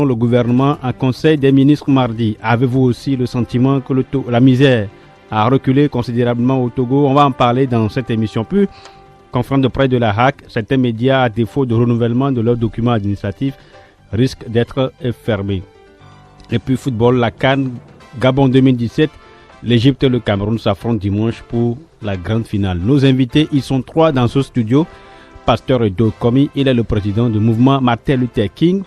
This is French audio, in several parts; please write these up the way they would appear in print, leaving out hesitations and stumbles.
Écoutons le gouvernement en conseil des ministres mardi. Avez-vous aussi le sentiment que la misère a reculé considérablement au Togo? On va en parler dans cette émission. Puis, conférence de presse de la HAC, certains médias, à défaut de renouvellement de leurs documents administratifs, risquent d'être fermés. Et puis, football, la CAN, Gabon 2017, l'Égypte et le Cameroun s'affrontent dimanche pour la grande finale. Nos invités, ils sont 3 dans ce studio. Pasteur Edo Komi, il est le président du mouvement Martin Luther King.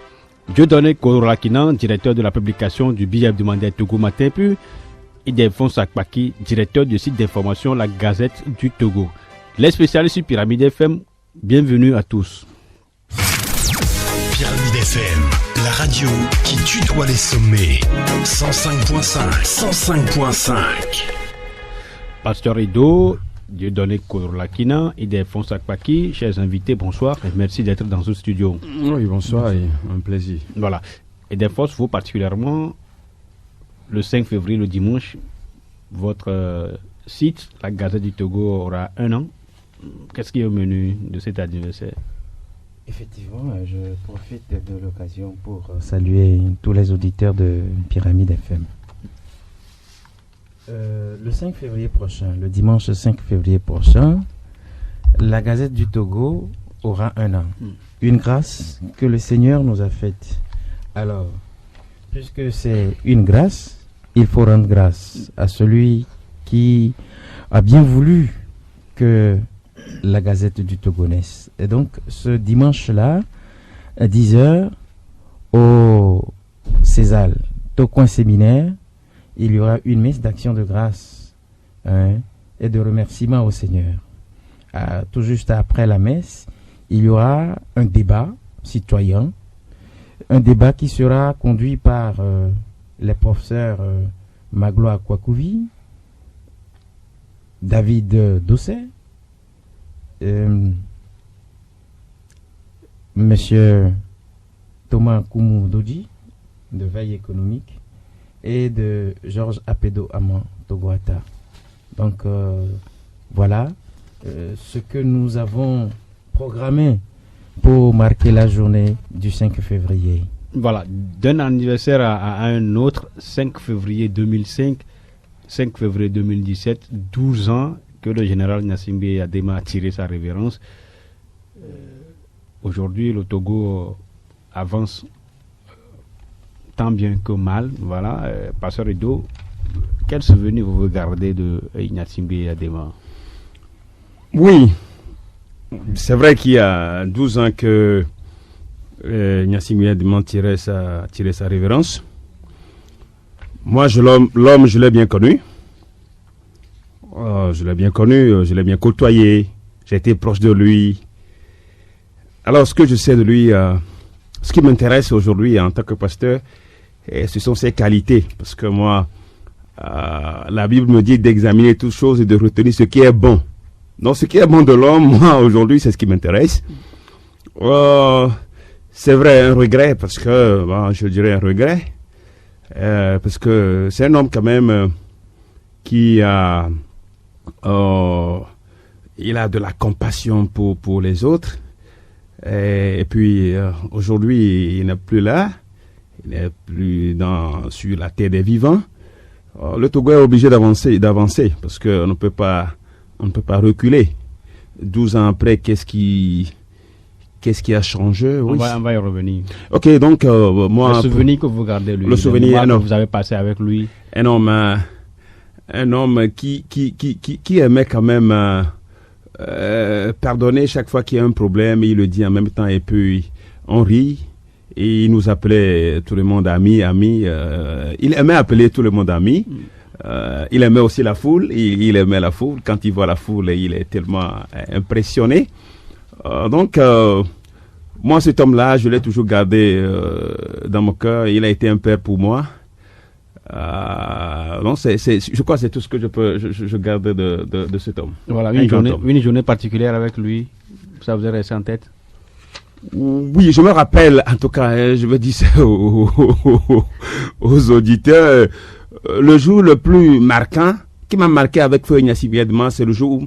Dieudonné Kororakinan, directeur de la publication du billet hebdomadaire Togo Matin, puis Ildefonse Akpaki, directeur du site d'information La Gazette du Togo. Les spécialistes sur Pyramide FM, bienvenue à tous. Pyramide FM, la radio qui tutoie les sommets. 105.5. Pasteur Edo, Dieudonné Kororakinan, Ildefonse Akpaki, chers invités, bonsoir et merci d'être dans ce studio. Oui, bonsoir et un plaisir. Voilà. Ildefonse, vous particulièrement, le 5 février, le dimanche, votre site, la Gazette du Togo, aura 1 an. Qu'est-ce qui est au menu de cet anniversaire? Effectivement, je profite de l'occasion pour saluer tous les auditeurs de Pyramide FM. Le 5 février prochain, le dimanche 5 février prochain, la Gazette du Togo aura 1 an. Une grâce que le Seigneur nous a faite. Alors, puisque c'est une grâce, il faut rendre grâce à celui qui a bien voulu que la Gazette du Togo naisse. Et donc, ce dimanche-là, à 10h, au César, Tocoin Séminaire, il y aura une messe d'action de grâce et de remerciement au Seigneur. Tout juste après la messe, il y aura un débat citoyen, un débat qui sera conduit par les professeurs Magloire Kwakouvi, David Dosset, Monsieur Thomas Koumou Dodji, de Veille économique, et de Georges Apedo Aman Togoata. Donc voilà ce que nous avons programmé pour marquer la journée du 5 février. Voilà, d'un anniversaire à un autre, 5 février 2005, 5 février 2017, 12 ans que le général Gnassingbé Adema a tiré sa révérence. Aujourd'hui, le Togo avance tant bien que mal. Voilà, Pasteur Edo, quel souvenir vous gardez de Gnassingbé Adema? Oui, c'est vrai qu'il y a 12 ans que Gnassingbé Adema tirait sa révérence. Moi, l'homme, je l'ai bien connu. Je l'ai bien connu, je l'ai bien côtoyé, j'ai été proche de lui. Alors, ce que je sais de lui, ce qui m'intéresse aujourd'hui en tant que pasteur, ce sont ses qualités. Parce que moi, la Bible me dit d'examiner toutes choses et de retenir ce qui est bon. Donc, ce qui est bon de l'homme, moi, aujourd'hui, c'est ce qui m'intéresse. C'est vrai, un regret, parce que, je dirais un regret, parce que c'est un homme quand même qui a... il a de la compassion pour les autres. Et puis, aujourd'hui, il n'est plus là. Il n'est plus sur la terre des vivants. Le Togo est obligé d'avancer parce qu'on ne peut pas reculer. 12 ans après, qu'est-ce qui a changé? Oui. On va y revenir. Ok, donc, moi... Le souvenir que vous gardez, lui. Le souvenir, que vous avez passé avec lui. Un homme qui aimait quand même pardonner chaque fois qu'il y a un problème, il le dit en même temps, et puis on rit, et il nous appelait tout le monde ami. Il aimait appeler tout le monde ami. Il aimait aussi la foule, il aimait la foule. Quand il voit la foule, il est tellement impressionné. Donc, moi, cet homme-là, je l'ai toujours gardé dans mon cœur. Il a été un père pour moi. Non, je crois que c'est tout ce que je garde de cet homme. Voilà, une journée particulière avec lui, ça vous est resté en tête? Oui, je me rappelle, en tout cas, je veux dire ça aux auditeurs, le jour le plus marquant, qui m'a marqué avec Feu Gnassingbé Adema, c'est le jour où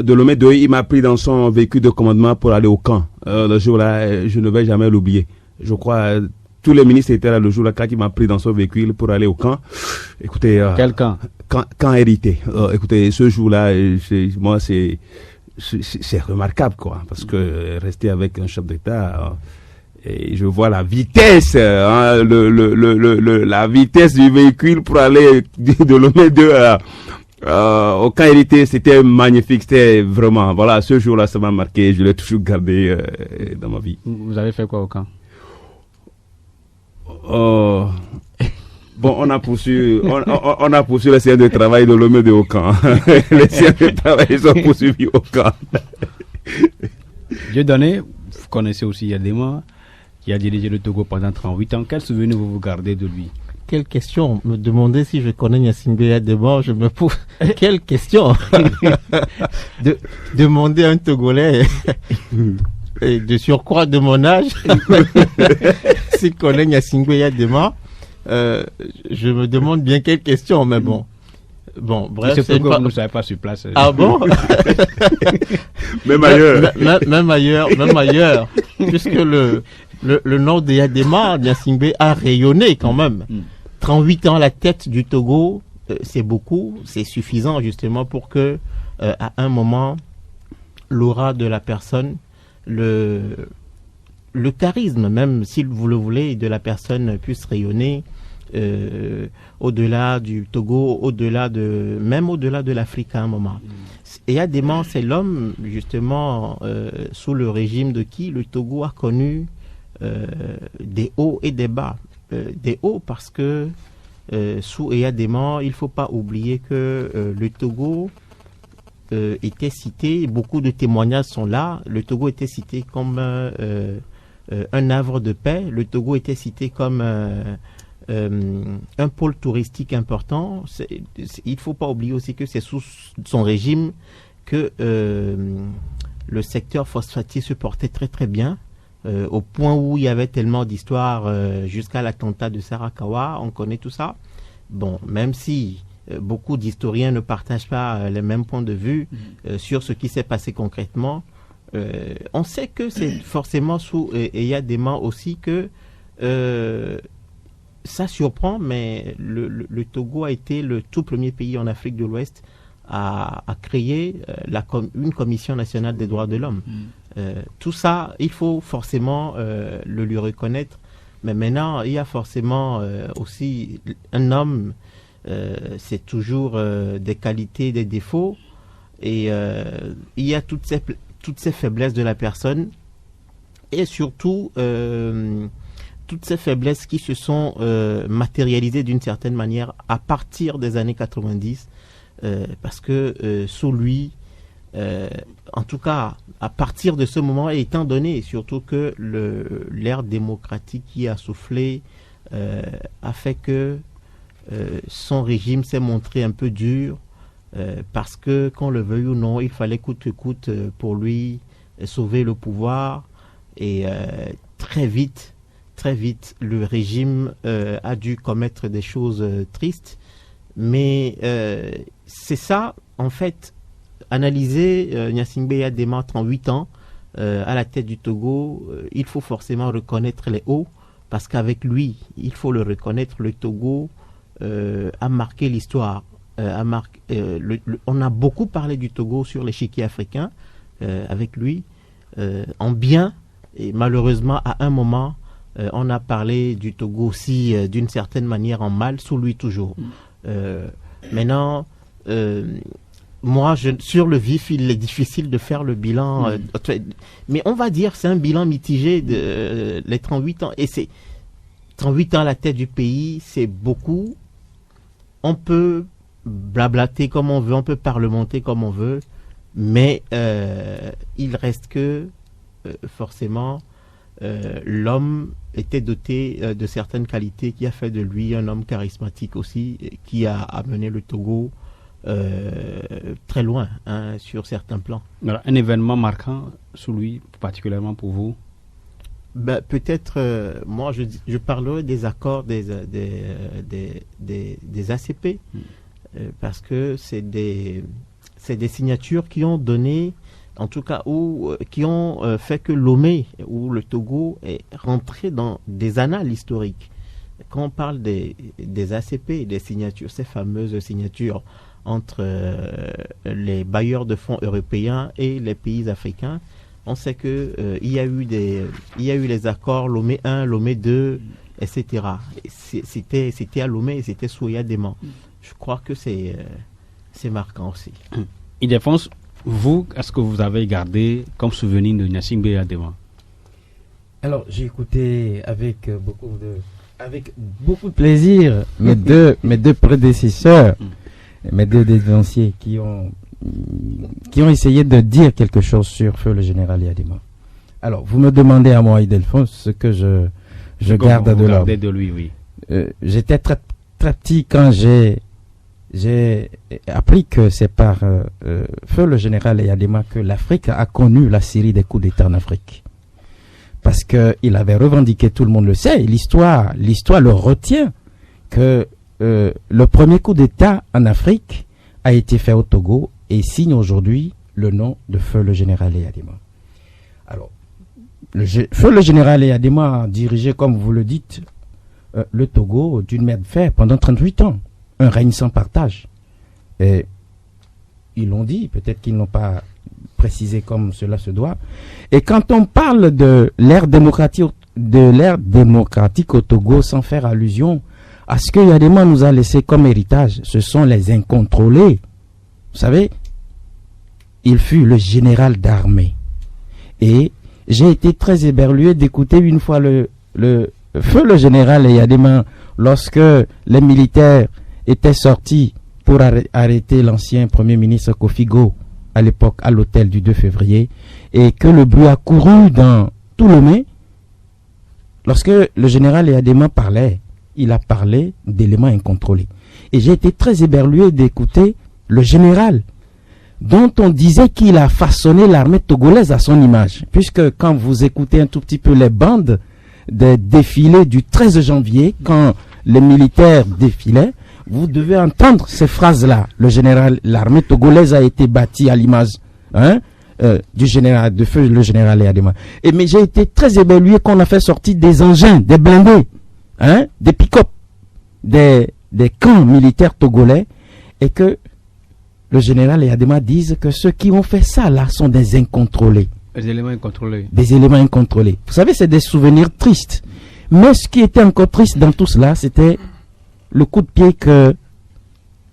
Delomé Doy, il m'a pris dans son véhicule de commandement pour aller au camp. Le jour-là, je ne vais jamais l'oublier. Je crois, tous les ministres étaient là le jour-là quand il m'a pris dans son véhicule pour aller au camp. Écoutez, Quel camp? Camp hérité. Écoutez, ce jour-là, moi, c'est remarquable, quoi, parce que rester avec un chef d'État, et je vois la vitesse, la vitesse du véhicule pour aller de Lomé 2 au camp hérité, c'était magnifique, c'était vraiment, voilà, ce jour-là, ça m'a marqué, je l'ai toujours gardé dans ma vie. Vous avez fait quoi au camp? Bon, on a poursuivi les séances de travail de Lomé de Okan. Les séances de travail sont poursuivies au camp. Dieudonné, vous connaissez aussi Yadema, qui a dirigé le Togo pendant 38 ans. Quel souvenir vous gardez de lui? Quelle question? Me demander si je connais Gnassingbé Yadema, je me pose. Quelle question? Demander à un Togolais, et de surcroît de mon âge, s'il connaît Gnassingbé Yadema, je me demande bien quelle question, mais bon. Bon, bref. C'est pourquoi vous ne savez pas sur place. Ah bon? Même ailleurs. Même ailleurs. Puisque le nom de Yadema, Gnassingbé, a rayonné quand même. 38 ans à la tête du Togo, c'est beaucoup, c'est suffisant justement pour que, à un moment, l'aura de la personne, le charisme, même si vous le voulez, de la personne puisse rayonner au-delà du Togo, même au-delà de l'Afrique à un moment. Et Yadema, c'est l'homme, justement, sous le régime de qui le Togo a connu des hauts et des bas. Des hauts parce que sous Yadema, il ne faut pas oublier que le Togo était cité, beaucoup de témoignages sont là, le Togo était cité comme un havre de paix, le Togo était cité comme un pôle touristique important. Il ne faut pas oublier aussi que c'est sous son régime que le secteur phosphatier se portait très très bien, au point où il y avait tellement d'histoires jusqu'à l'attentat de Sarakawa, on connaît tout ça. Bon, même si beaucoup d'historiens ne partagent pas les mêmes points de vue sur ce qui s'est passé concrètement, on sait que c'est forcément sous Yadema aussi que ça surprend, mais le Togo a été le tout premier pays en Afrique de l'Ouest à créer une commission nationale des droits de l'homme. Tout ça, il faut forcément le lui reconnaître. Mais maintenant, il y a forcément aussi un homme, c'est toujours des qualités, des défauts. Et il y a toutes ces faiblesses de la personne. Et surtout, toutes ces faiblesses qui se sont matérialisées d'une certaine manière à partir des années 90. Parce que sous lui, en tout cas, à partir de ce moment, étant donné surtout que l'ère démocratique qui a soufflé a fait que son régime s'est montré un peu dur, parce que, qu'on le veuille ou non, il fallait coûte que coûte pour lui sauver le pouvoir. Et très vite, le régime a dû commettre des choses tristes. Mais c'est ça, en fait, analyser Gnassingbé Yadema, 38 ans, à la tête du Togo, il faut forcément reconnaître les hauts, parce qu'avec lui, il faut le reconnaître, le Togo a marqué l'histoire. On a beaucoup parlé du Togo sur l'échiquier africain, avec lui, en bien, et malheureusement, à un moment, on a parlé du Togo aussi d'une certaine manière en mal, sous lui toujours. Maintenant, moi, sur le vif, il est difficile de faire le bilan. Mais on va dire c'est un bilan mitigé de les 38 ans. Et c'est 38 ans à la tête du pays, c'est beaucoup. On peut blablater comme on veut, on peut parlementer comme on veut, mais il reste que forcément l'homme était doté de certaines qualités qui a fait de lui un homme charismatique aussi, qui a amené le Togo très loin sur certains plans. Alors, un événement marquant sous lui, particulièrement pour vous? Peut-être, moi je parlerai des accords des ACP, parce que c'est des signatures qui ont donné en tout cas, qui ont fait que Lomé ou le Togo est rentré dans des annales historiques. Quand on parle des ACP, des signatures, ces fameuses signatures entre les bailleurs de fonds européens et les pays africains, on sait que il y a eu les accords Lomé 1, Lomé 2, etc. C'était à Lomé et c'était sous Yadema. Je crois que c'est marquant aussi. Ildefonse, vous, est-ce que vous avez gardé comme souvenir de Gnassingbé Yadema? Alors, j'ai écouté avec beaucoup de plaisir mes deux prédécesseurs, mes deux dévanciers qui ont essayé de dire quelque chose sur Feu le général Yadema. Alors, vous me demandez à moi, Ildefonse, ce que je garde de l'homme. De lui, oui. J'étais très, très petit quand j'ai appris que c'est par Feu le général Yadema que l'Afrique a connu la série des coups d'État en Afrique. Parce qu'il avait revendiqué, tout le monde le sait, l'histoire le retient, que le premier coup d'État en Afrique a été fait au Togo et signe aujourd'hui le nom de Feu le général Yadema. Alors, Feu le général Yadema a dirigé, comme vous le dites, le Togo d'une main de fer pendant 38 ans. Un règne sans partage. Et ils l'ont dit, peut-être qu'ils n'ont pas précisé comme cela se doit. Et quand on parle de l'ère démocratique au Togo, sans faire allusion à ce que Yadema nous a laissé comme héritage, ce sont les incontrôlés. Vous savez, il fut le général d'armée. Et j'ai été très éberlué d'écouter une fois le Feu le général Yadema lorsque les militaires étaient sortis pour arrêter l'ancien premier ministre Kofi Go à l'époque à l'hôtel du 2 février et que le bruit a couru dans tout Lomé. Lorsque le général Yadema parlait, il a parlé d'éléments incontrôlés. Et j'ai été très éberlué d'écouter le général dont on disait qu'il a façonné l'armée togolaise à son image. Puisque quand vous écoutez un tout petit peu les bandes des défilés du 13 janvier, quand les militaires défilaient, vous devez entendre ces phrases-là. Le général, l'armée togolaise a été bâtie à l'image du général, de Feu le général Yadema. Mais j'ai été très éberlué qu'on a fait sortir des engins, des blindés, des pick-up, des camps militaires togolais, et que le général Yadema dise que ceux qui ont fait ça là sont des incontrôlés. Des éléments incontrôlés. Des éléments incontrôlés. Vous savez, c'est des souvenirs tristes. Mais ce qui était encore triste dans tout cela, c'était le coup de pied que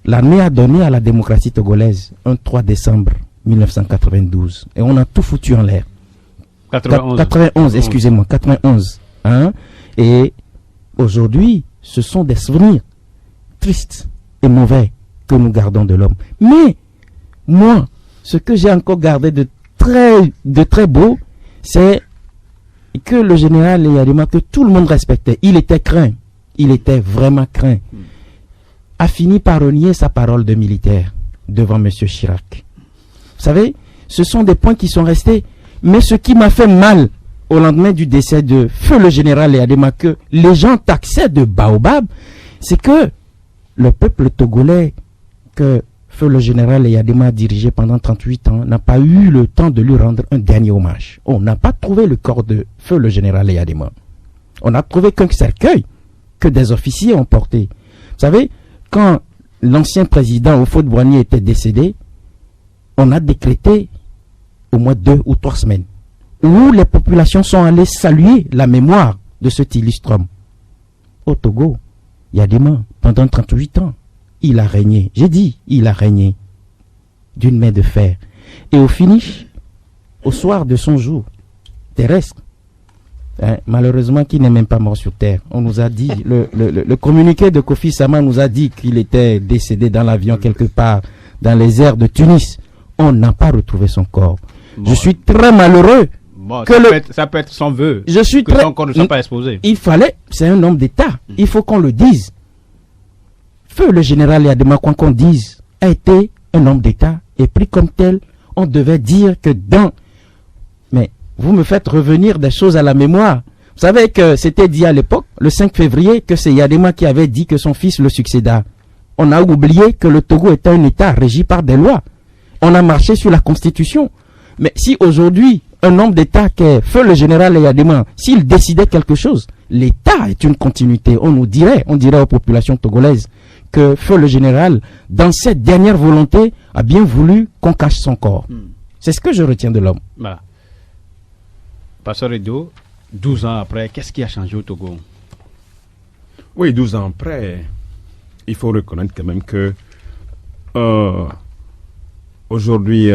l'armée a donné à la démocratie togolaise un 3 décembre 1992. Et on a tout foutu en l'air. 91, excusez-moi, 91. Et aujourd'hui, ce sont des souvenirs tristes et mauvais que nous gardons de l'homme. Mais, moi, ce que j'ai encore gardé de très beau, c'est que le général Yadema, que tout le monde respectait, il était craint. Il était vraiment craint, a fini par renier sa parole de militaire devant M. Chirac. Vous savez, ce sont des points qui sont restés. Mais ce qui m'a fait mal au lendemain du décès de Feu le général Yadema, que les gens taxaient de baobab, c'est que le peuple togolais que Feu le général Yadema a dirigé pendant 38 ans n'a pas eu le temps de lui rendre un dernier hommage. On n'a pas trouvé le corps de Feu le général Yadema. On n'a trouvé qu'un cercueil que des officiers ont porté. Vous savez, quand l'ancien président Houphouët-Boigny était décédé, on a décrété au moins 2 ou 3 semaines où les populations sont allées saluer la mémoire de cet illustre homme. Au Togo, Yadema, pendant 38 ans, il a régné. J'ai dit, il a régné d'une main de fer. Et au finish, au soir de son jour terrestre, malheureusement qui n'est même pas mort sur terre. On nous a dit, le communiqué de Kofi Sama nous a dit qu'il était décédé dans l'avion quelque part dans les airs de Tunis. On n'a pas retrouvé son corps. Bon, je suis très malheureux. Bon, que ça peut être son vœu. Je suis que son corps ne soit pas exposé. Il fallait, c'est un homme d'État. Il faut qu'on le dise. Feu le général Yadema, quoi qu'on dise, a été un homme d'État et pris comme tel, on devait dire que dans... Mais vous me faites revenir des choses à la mémoire. Vous savez que c'était dit à l'époque, le 5 février, que c'est Yadema qui avait dit que son fils le succéda. On a oublié que le Togo était un État régi par des lois. On a marché sur la Constitution. Mais si aujourd'hui, un homme d'État qui est feu le général Eyadema, s'il décidait quelque chose, l'État est une continuité. On dirait aux populations togolaises que feu le général, dans cette dernière volonté, a bien voulu qu'on cache son corps. C'est ce que je retiens de l'homme. Voilà. Pasteur Edo, 12 ans après, qu'est-ce qui a changé au Togo? Oui, 12 ans après, il faut reconnaître quand même que aujourd'hui,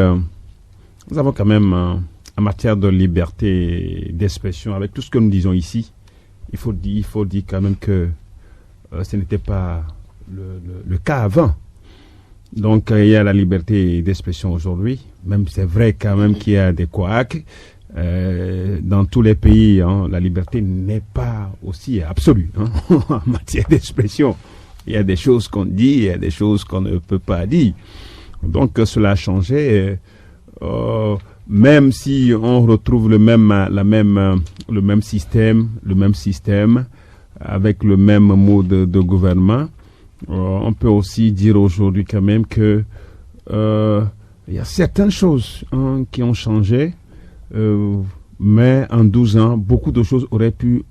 nous avons quand même, en matière de liberté d'expression, avec tout ce que nous disons ici, il faut dire quand même que ce n'était pas le cas avant. Donc, il y a la liberté d'expression aujourd'hui. Même c'est vrai quand même qu'il y a des couacs. Dans tous les pays, la liberté n'est pas aussi absolue en matière d'expression. Il y a des choses qu'on dit, il y a des choses qu'on ne peut pas dire. Donc, cela a changé. Même si on retrouve le même système, avec le même mode de gouvernement, on peut aussi dire aujourd'hui quand même que il y a certaines choses qui ont changé, mais en 12 ans, beaucoup de choses auraient pu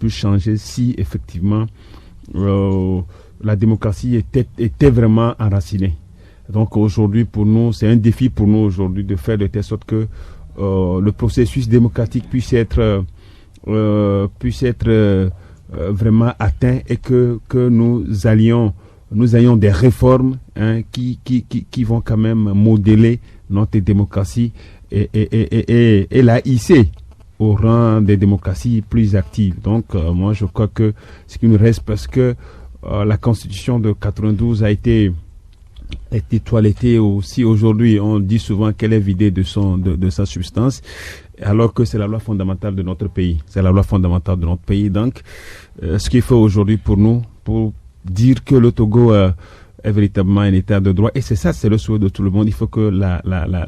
changer si effectivement la démocratie était vraiment enracinée. Donc aujourd'hui, pour nous, c'est un défi pour nous aujourd'hui de faire de telle sorte que le processus démocratique puisse être vraiment atteint et que nous ayons des réformes qui vont quand même modeler notre démocratie et la hisser au rang des démocraties plus actives. Donc moi je crois que ce qui nous reste, parce que la Constitution de 92 a été toilettée aussi. Aujourd'hui, on dit souvent qu'elle est vidée de sa substance, alors que c'est la loi fondamentale de notre pays. C'est la loi fondamentale de notre pays. Donc, ce qu'il faut aujourd'hui pour nous, pour dire que le Togo est véritablement un état de droit, et c'est ça, c'est le souhait de tout le monde. Il faut que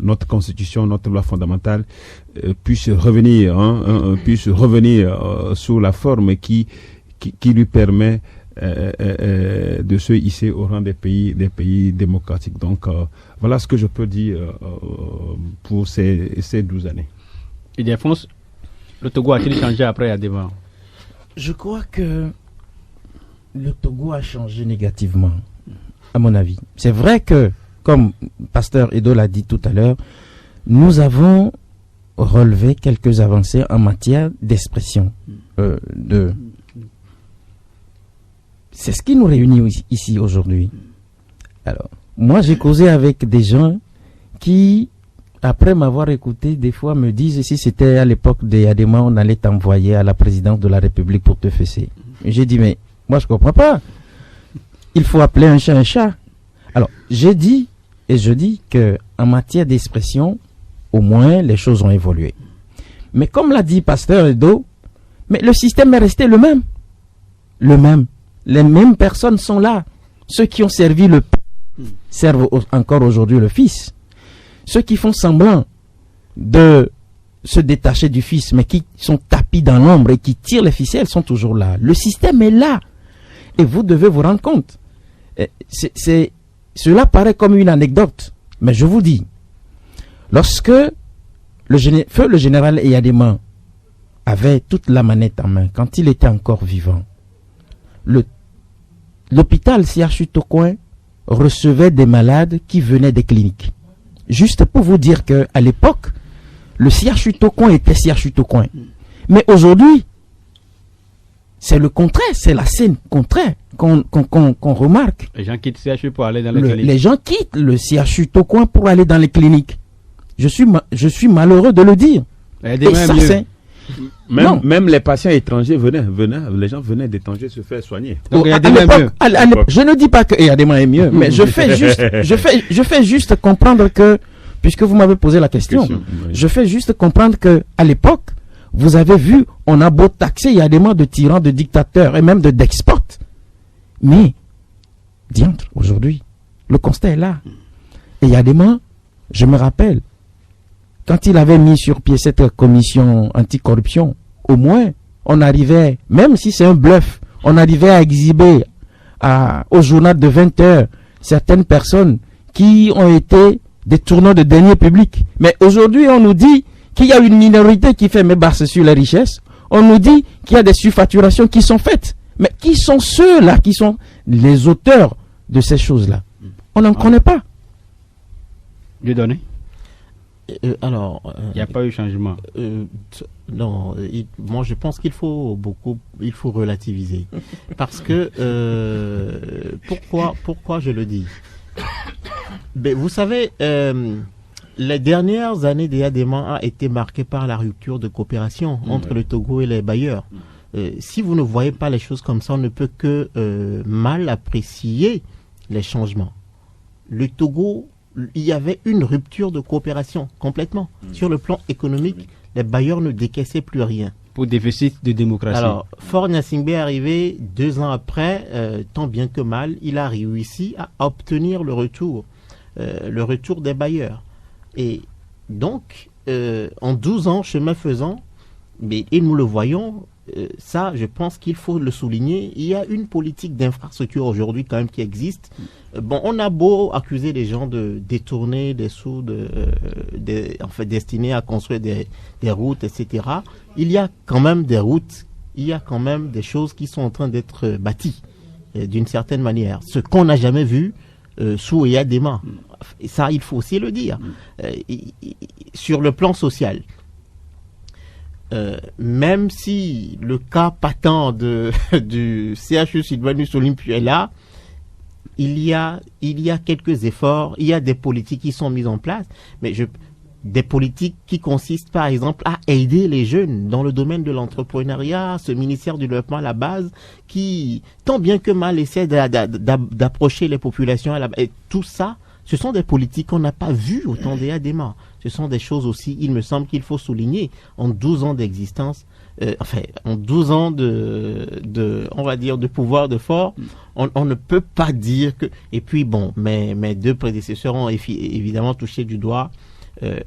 notre constitution, notre loi fondamentale puisse revenir sous la forme qui lui permet de se hisser au rang des pays démocratiques. Donc voilà ce que je peux dire pour ces 12 années. Ildefonse, le Togo a-t-il changé après Eyadema? Je crois que le Togo a changé négativement, à mon avis. C'est vrai que, comme Pasteur Edo l'a dit tout à l'heure, nous avons relevé quelques avancées en matière d'expression. C'est ce qui nous réunit ici aujourd'hui. Alors, moi j'ai causé avec des gens qui, après m'avoir écouté, des fois me disent, si c'était à l'époque d'Eyadema, on allait t'envoyer à la présidence de la République pour te fesser. J'ai dit, mais moi je comprends pas. Il faut appeler un chat un chat. Alors, j'ai dit, et je dis que en matière d'expression, au moins les choses ont évolué. Mais comme l'a dit Pasteur Edo, mais le système est resté le même. Le même. Les mêmes personnes sont là. Ceux qui ont servi le Père servent encore aujourd'hui le Fils. Ceux qui font semblant de se détacher du Fils, mais qui sont tapis dans l'ombre et qui tirent les ficelles, sont toujours là. Le système est là. Et vous devez vous rendre compte. Cela paraît comme une anecdote. Mais je vous dis, lorsque le général Eyadema avait toute la manette en main, quand il était encore vivant, l'hôpital CHU Tokoin recevait des malades qui venaient des cliniques. Juste pour vous dire que à l'époque, le CHU Tokoin était CHU Tokoin. Mais aujourd'hui, c'est le contraire, c'est la scène contraire qu'on remarque. Les gens quittent le CHU pour aller dans les cliniques. Les gens quittent le CHU Tokoin pour aller dans les cliniques. Je suis malheureux de le dire. Et ça, c'est... Même les patients étrangers les gens venaient d'étrangers se faire soigner. Donc Eyadema est mieux. Je ne dis pas que Eyadema est mieux, mais je fais juste comprendre que, puisque vous m'avez posé la question, je fais juste comprendre que à l'époque, vous avez vu, on a beau taxer Eyadema de tyran, de dictateur et même de despote, mais diantre, aujourd'hui, le constat est là. Et Eyadema, je me rappelle, quand il avait mis sur pied cette commission anticorruption, au moins, on arrivait, même si c'est un bluff, on arrivait à exhiber au journal de 20 heures certaines personnes qui ont été des tournois de deniers publics. Mais aujourd'hui, on nous dit qu'il y a une minorité qui fait mes barres sur les richesses. On nous dit qu'il y a des surfacturations qui sont faites. Mais qui sont ceux-là qui sont les auteurs de ces choses-là? On n'en connaît pas. Dieudonné? Alors, il n'y a pas eu changement. Non, moi je pense qu'il faut relativiser. Parce que, pourquoi je le dis? Vous savez, les dernières années des Yadema a été marquées par la rupture de coopération entre le Togo et les bailleurs. Si vous ne voyez pas les choses comme ça, on ne peut que mal apprécier les changements. Le Togo, il y avait une rupture de coopération complètement. Sur le plan économique, les bailleurs ne décaissaient plus rien. Pour déficit de démocratie. Alors, Faure Gnassingbé est arrivé 2 ans après, tant bien que mal, il a réussi à obtenir le retour des bailleurs. Et donc, en 12 ans, chemin faisant, et nous le voyons, ça, je pense qu'il faut le souligner, il y a une politique d'infrastructure aujourd'hui quand même qui existe. Bon, on a beau accuser les gens de détourner des sous destinés à construire des routes, etc. Il y a quand même des routes, il y a quand même des choses qui sont en train d'être bâties d'une certaine manière. Ce qu'on n'a jamais vu sous Eyadema. Et ça, il faut aussi le dire. Sur le plan social, même si le cas patent du CHU Sylvanus Olympe est là, il y a quelques efforts, il y a des politiques qui sont mises en place, mais des politiques qui consistent par exemple à aider les jeunes dans le domaine de l'entrepreneuriat, ce ministère du développement à la base qui tant bien que mal essaie d'approcher les populations à la base. Et tout ça, ce sont des politiques qu'on n'a pas vues au temps des Yadema. Ce sont des choses aussi, il me semble qu'il faut souligner, en 12 ans d'existence, en 12 ans on va dire, de pouvoir de Faure, on ne peut pas dire que... Et puis bon, mes 2 prédécesseurs ont évidemment touché du doigt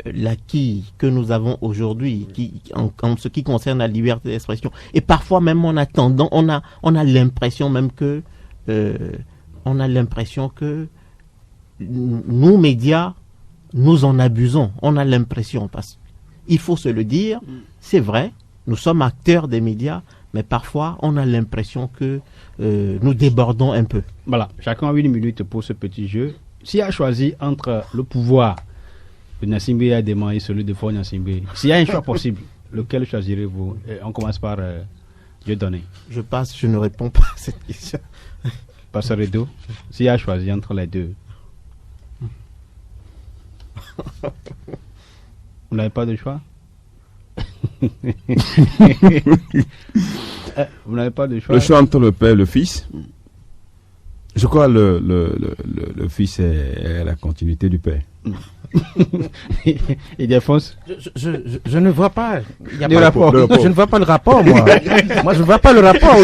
l'acquis que nous avons aujourd'hui, en ce qui concerne la liberté d'expression. Et parfois même en attendant, on a l'impression même que... nous, médias, nous en abusons. On a l'impression, parce qu'il faut se le dire, c'est vrai, nous sommes acteurs des médias, mais parfois on a l'impression que nous débordons un peu. Voilà, chacun a 1 minute pour ce petit jeu. S'il a choisi entre le pouvoir de Gnassingbé Eyadema et celui de Faure Gnassingbé, s'il y a un choix possible, lequel choisirez-vous? On commence par Dieudonné. Je passe, je ne réponds pas à cette question. Pasteur Edo, s'il a choisi entre les deux. Vous n'avez pas de choix? Vous n'avez pas de choix? Le choix entre le père et le fils. Je crois le fils est la continuité du père. Et Défonce? Je ne vois pas. Il y a Le pas rapport. Je ne vois pas le rapport, moi. Moi, je ne vois pas le rapport.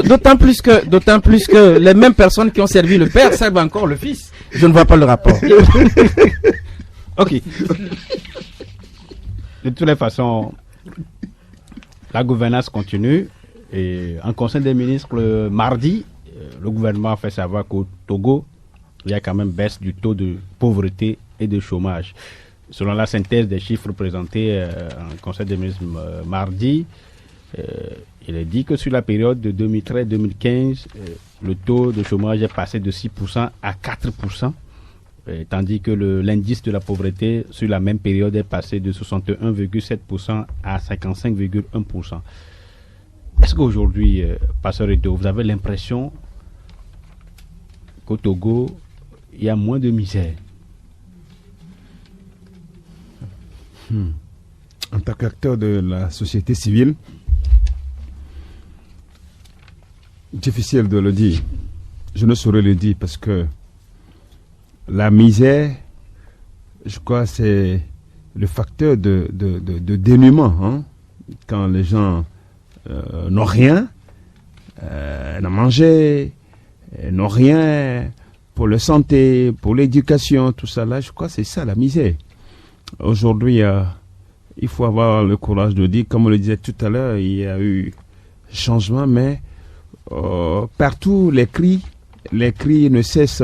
D'autant plus que les mêmes personnes qui ont servi le père servent encore le fils. Je ne vois pas le rapport. Ok. De toutes les façons, la gouvernance continue. Et en Conseil des ministres, le mardi, le gouvernement a fait savoir qu'au Togo, il y a quand même baisse du taux de pauvreté et de chômage. Selon la synthèse des chiffres présentés en Conseil des ministres mardi, il est dit que sur la période de 2013-2015, le taux de chômage est passé de 6% à 4%, tandis que l'indice de la pauvreté sur la même période est passé de 61,7% à 55,1%. Est-ce qu'aujourd'hui, Pasteur Edo, vous avez l'impression qu'au Togo, il y a moins de misère? En tant qu'acteur de la société civile, difficile de le dire. Je ne saurais le dire parce que la misère, je crois, c'est le facteur de dénuement. Hein? Quand les gens n'ont rien, n'ont mangé, n'ont rien pour la santé, pour l'éducation, tout ça là, je crois que c'est ça la misère. Aujourd'hui, il faut avoir le courage de dire, comme on le disait tout à l'heure, il y a eu changement, mais partout les cris ne cessent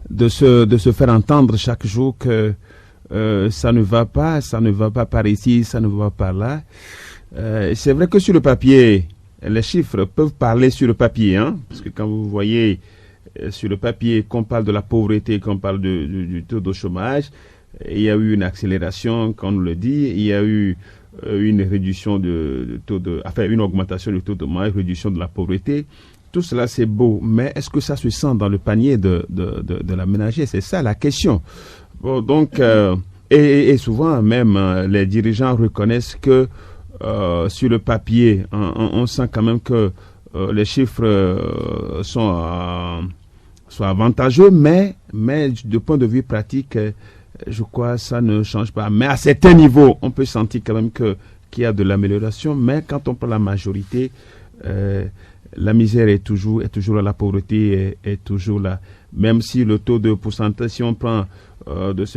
de se faire entendre chaque jour que ça ne va pas par ici, ça ne va pas par là. C'est vrai que sur le papier, les chiffres peuvent parler sur le papier, hein, parce que quand vous voyez sur le papier qu'on parle de la pauvreté, qu'on parle du taux de chômage, il y a eu une accélération, comme on le dit, il y a eu une réduction une augmentation du taux de chômage, réduction de la pauvreté. Tout cela, c'est beau, mais est-ce que ça se sent dans le panier de la ménagère? C'est ça la question. Bon, donc, et souvent même, les dirigeants reconnaissent que sur le papier, on sent quand même que les chiffres sont avantageux, mais du point de vue pratique, je crois que ça ne change pas. Mais à certains niveaux, on peut sentir quand même qu'il y a de l'amélioration, mais quand on prend la majorité, la misère est toujours là, la pauvreté est toujours là. Même si le taux de pourcentage, si on prend de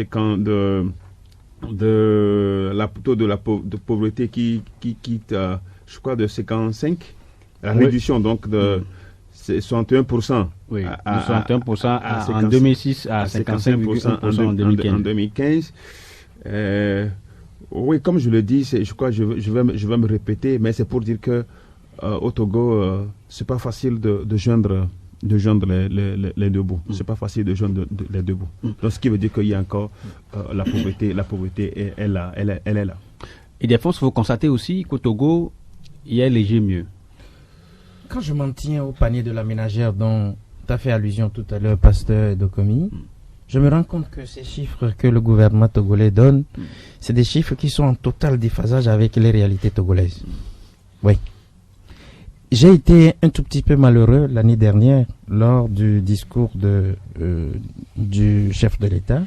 pauvreté qui quitte, je crois, de 55, la réduction donc de 61%. Oui, de 61% en 2006 à 55,1% en 2015. Oui, comme je le dis, je crois que je vais me répéter, mais c'est pour dire que au Togo, c'est pas facile de joindre les deux bouts. C'est pas facile de joindre les deux bouts. Donc, ce qui veut dire qu'il y a encore la pauvreté, elle est là. Et des fois, il faut constater aussi qu'au Togo, il y a léger mieux. Quand je m'en tiens au panier de la ménagère dont tu as fait allusion tout à l'heure, pasteur Dokomi, je me rends compte que ces chiffres que le gouvernement togolais donne, c'est des chiffres qui sont en total déphasage avec les réalités togolaises. Oui. J'ai été un tout petit peu malheureux l'année dernière lors du discours du chef de l'État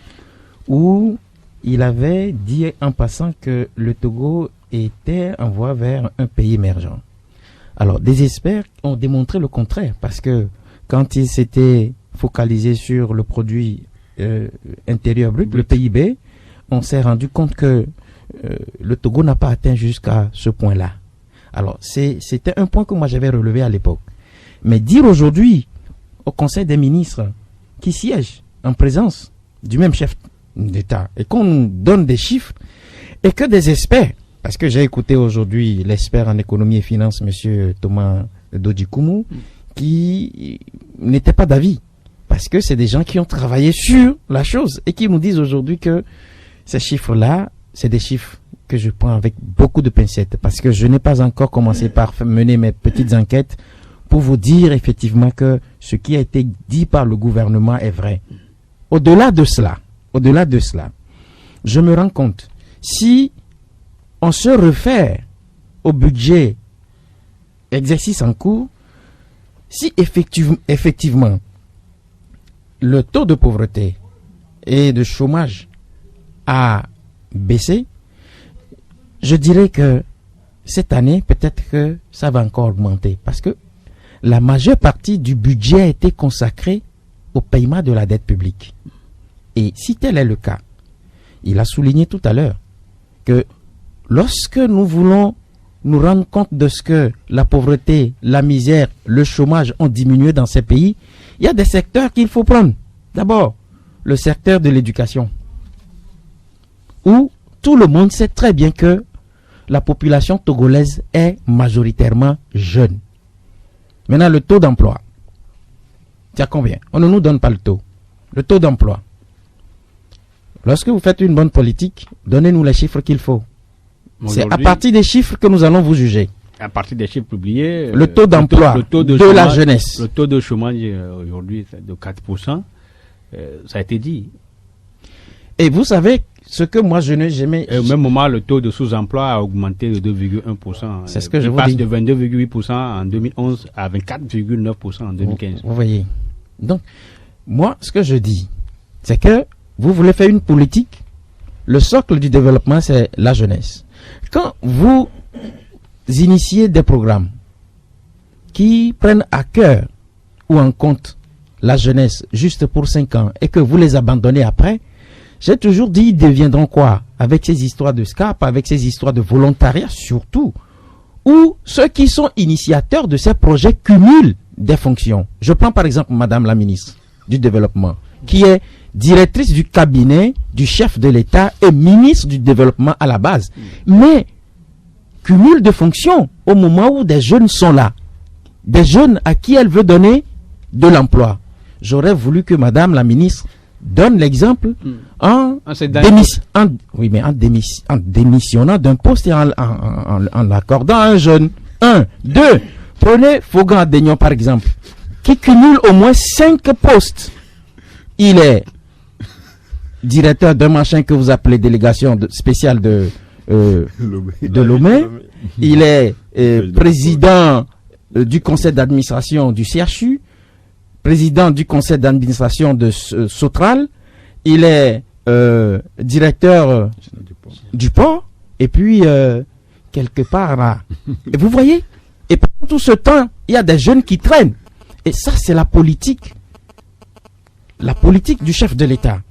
où il avait dit en passant que le Togo était en voie vers un pays émergent. Alors, des experts ont démontré le contraire parce que quand ils s'étaient focalisés sur le produit intérieur brut, le PIB, on s'est rendu compte que le Togo n'a pas atteint jusqu'à ce point-là. Alors, c'était un point que moi j'avais relevé à l'époque. Mais dire aujourd'hui au Conseil des ministres qui siège en présence du même chef d'État et qu'on nous donne des chiffres et que des experts, parce que j'ai écouté aujourd'hui l'expert en économie et finances, M. Thomas Dodikoumou, qui n'était pas d'avis. Parce que c'est des gens qui ont travaillé sur la chose et qui nous disent aujourd'hui que ces chiffres-là, c'est des chiffres que je prends avec beaucoup de pincettes parce que je n'ai pas encore commencé par mener mes petites enquêtes pour vous dire effectivement que ce qui a été dit par le gouvernement est vrai. Au-delà de cela, je me rends compte, si on se réfère au budget exercice en cours, si effectivement le taux de pauvreté et de chômage a baissé, je dirais que cette année, peut-être que ça va encore augmenter parce que la majeure partie du budget a été consacrée au paiement de la dette publique. Et si tel est le cas, il a souligné tout à l'heure que lorsque nous voulons nous rendre compte de ce que la pauvreté, la misère, le chômage ont diminué dans ces pays, il y a des secteurs qu'il faut prendre. D'abord, le secteur de l'éducation, où tout le monde sait très bien que la population togolaise est majoritairement jeune. Maintenant, le taux d'emploi, c'est à combien? On ne nous donne pas le taux. Le taux d'emploi. Lorsque vous faites une bonne politique, donnez-nous les chiffres qu'il faut. C'est à partir des chiffres que nous allons vous juger. À partir des chiffres publiés, le taux d'emploi de la jeunesse. Le taux de chômage aujourd'hui c'est de 4%. Ça a été dit. Et vous savez ce que moi je n'ai jamais... Au même moment, le taux de sous-emploi a augmenté de 2,1%. C'est ce que je vous Il dis. passe de 22,8% en 2011 à 24,9% en 2015. Vous voyez. Donc, moi, ce que je dis, c'est que vous voulez faire une politique. Le socle du développement, c'est la jeunesse. Quand vous initiez des programmes qui prennent à cœur ou en compte la jeunesse juste pour 5 ans et que vous les abandonnez après, j'ai toujours dit, ils deviendront quoi? Avec ces histoires de SCAP, avec ces histoires de volontariat surtout, où ceux qui sont initiateurs de ces projets cumulent des fonctions. Je prends par exemple Madame la ministre du Développement. qui est directrice du cabinet du chef de l'État et ministre du développement à la base. Mais cumul de fonctions au moment où des jeunes sont là. Des jeunes à qui elle veut donner de l'emploi. J'aurais voulu que Madame la ministre donne l'exemple en démissionnant d'un poste et en l'accordant à un jeune. 1. 2. Prenez Fogan Adegnon par exemple, qui cumule au moins 5 postes. Il est directeur d'un machin que vous appelez délégation spéciale de Lomé. Il est président du conseil d'administration du CHU, président du conseil d'administration de Sotral. Il est directeur du port. Et puis, quelque part là. Et vous voyez, et pendant tout ce temps, il y a des jeunes qui traînent. Et ça, c'est la politique. La politique du chef de l'État.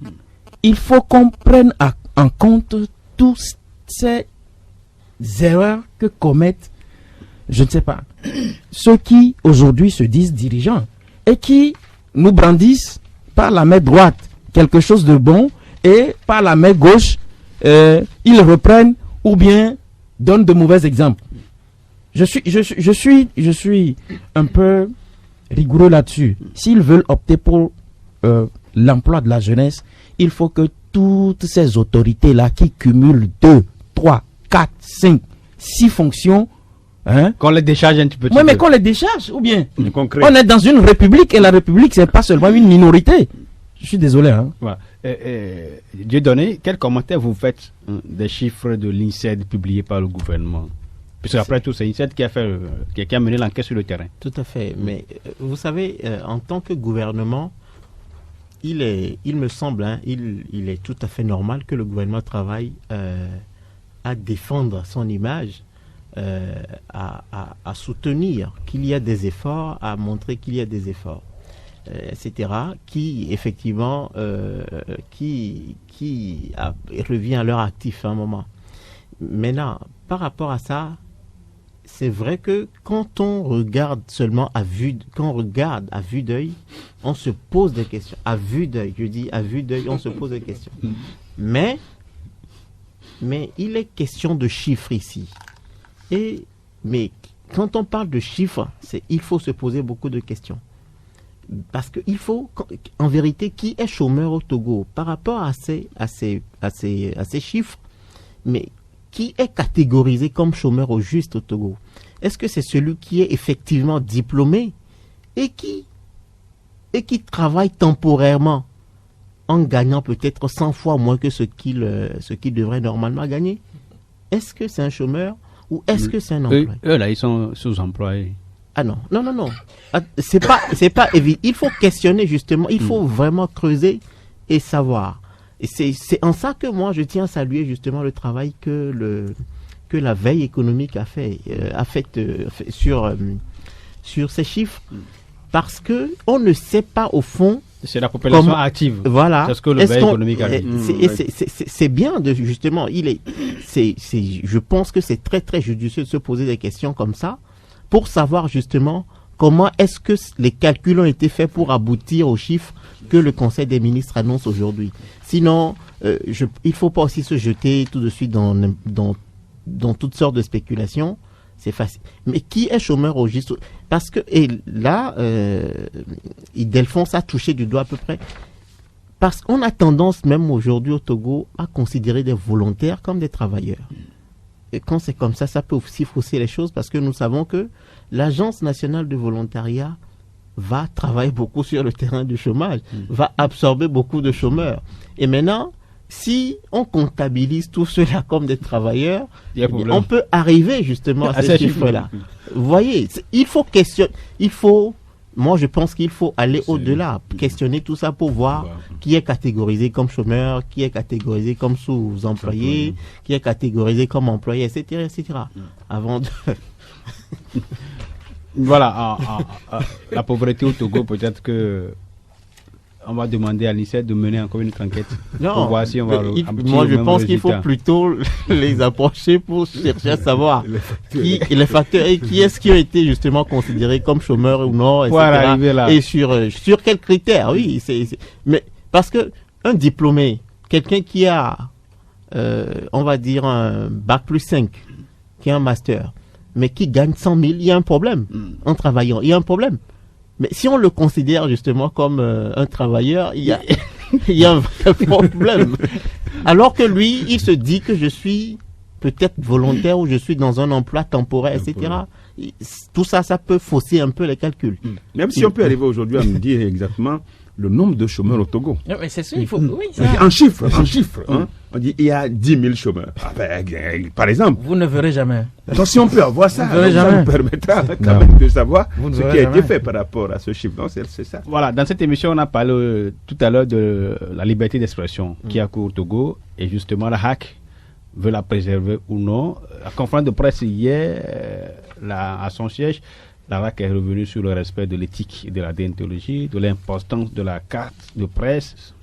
Il faut qu'on prenne en compte toutes ces erreurs que commettent, je ne sais pas, ceux qui aujourd'hui se disent dirigeants et qui nous brandissent par la main droite quelque chose de bon et par la main gauche, ils reprennent ou bien donnent de mauvais exemples. Je suis un peu rigoureux là-dessus. S'ils veulent opter pour l'emploi de la jeunesse, il faut que toutes ces autorités-là qui cumulent 2, 3, 4, 5, 6 fonctions, qu'on les décharge un petit peu. Oui, mais qu'on les décharge, ou bien Concret. on est dans une république et la république, c'est pas seulement une minorité. Je suis désolé. Voilà. Dieudonné, quel commentaire vous faites des chiffres de l'INSEAD publiés par le gouvernement? Puisque après tout, c'est l'INSEAD qui a mené l'enquête sur le terrain. Tout à fait. Mais vous savez, en tant que gouvernement, il me semble, il est tout à fait normal que le gouvernement travaille à défendre son image, à soutenir qu'il y a des efforts, à montrer qu'il y a des efforts, etc., qui effectivement qui revient à leur actif à un moment. Maintenant, par rapport à ça, c'est vrai que quand on regarde seulement quand on regarde à vue d'œil, on se pose des questions. À vue d'œil, je dis à vue d'œil, on se pose des questions. Mais il est question de chiffres ici. Mais quand on parle de chiffres, il faut se poser beaucoup de questions. Parce qu'il faut, en vérité, qui est chômeur au Togo par rapport à ces chiffres, mais qui est catégorisé comme chômeur au juste au Togo? Est-ce que c'est celui qui est effectivement diplômé et qui travaille temporairement en gagnant peut-être 100 fois moins que ce qu'il devrait normalement gagner? Est-ce que c'est un chômeur ou est-ce que c'est un employé? Eux là, ils sont sous-employés. Ah non. C'est pas évident. Il faut questionner justement, il faut vraiment creuser et savoir. Et c'est en ça que moi je tiens à saluer justement le travail que la veille économique a fait sur ces chiffres, parce que on ne sait pas au fond. C'est la population active. Voilà. C'est ce que le veille économique a dit. C'est bien de justement. Je pense que c'est très très judicieux de se poser des questions comme ça pour savoir justement comment est-ce que les calculs ont été faits pour aboutir aux chiffres que le Conseil des ministres annonce aujourd'hui. Sinon, il ne faut pas aussi se jeter tout de suite dans toutes sortes de spéculations. C'est facile. Mais qui est chômeur au juste? Parce que, et là, Delphonse a touché du doigt à peu près. Parce qu'on a tendance même aujourd'hui au Togo à considérer des volontaires comme des travailleurs. Et quand c'est comme ça peut aussi fausser les choses, parce que nous savons que l'Agence nationale de volontariat va travailler beaucoup sur le terrain du chômage, va absorber beaucoup de chômeurs. Et maintenant, si on comptabilise tout cela comme des travailleurs, on peut arriver justement à ces chiffres-là. Vous voyez, il faut questionner, moi je pense qu'il faut aller au-delà, questionner tout ça pour voir qui est catégorisé comme chômeur, qui est catégorisé comme sous-employé, qui est catégorisé comme employé, etc. Avant de... Voilà, la pauvreté au Togo, peut-être que on va demander à l'INSEAD de mener encore une enquête. Non, pour voir si on va moi je pense qu'il faut plutôt les approcher pour chercher à savoir les facteurs et qui est-ce qui a été justement considéré comme chômeur ou non, etc. Et sur quels critères, oui. Mais Parce que un diplômé, quelqu'un qui a, on va dire, un bac plus 5, qui a un master, mais qui gagne 100 000, il y a un problème en travaillant. Il y a un problème. Mais si on le considère justement comme un travailleur, il y a, il y a un vrai problème. Alors que lui, il se dit que je suis peut-être volontaire ou je suis dans un emploi temporaire, etc. Tout ça, ça peut fausser un peu les calculs. Même si on peut arriver aujourd'hui à me dire exactement le nombre de chômeurs au Togo. Mais c'est ça, il faut. Oui, En chiffres, hein. On dit il y a 10 000 chômeurs. Par exemple. Vous ne verrez jamais. Donc si on peut avoir ça, Vous ne verrez ça jamais. nous permettra quand même de savoir Vous ne ce qui verrez a été jamais. fait par rapport à ce chiffre. Non, c'est ça. Voilà, dans cette émission, on a parlé tout à l'heure de la liberté d'expression qui a cours au Togo. Et justement, la HAC veut la préserver ou non. La conférence de presse hier, à son siège, la HAC est revenue sur le respect de l'éthique et de la déontologie, de l'importance de la carte de presse,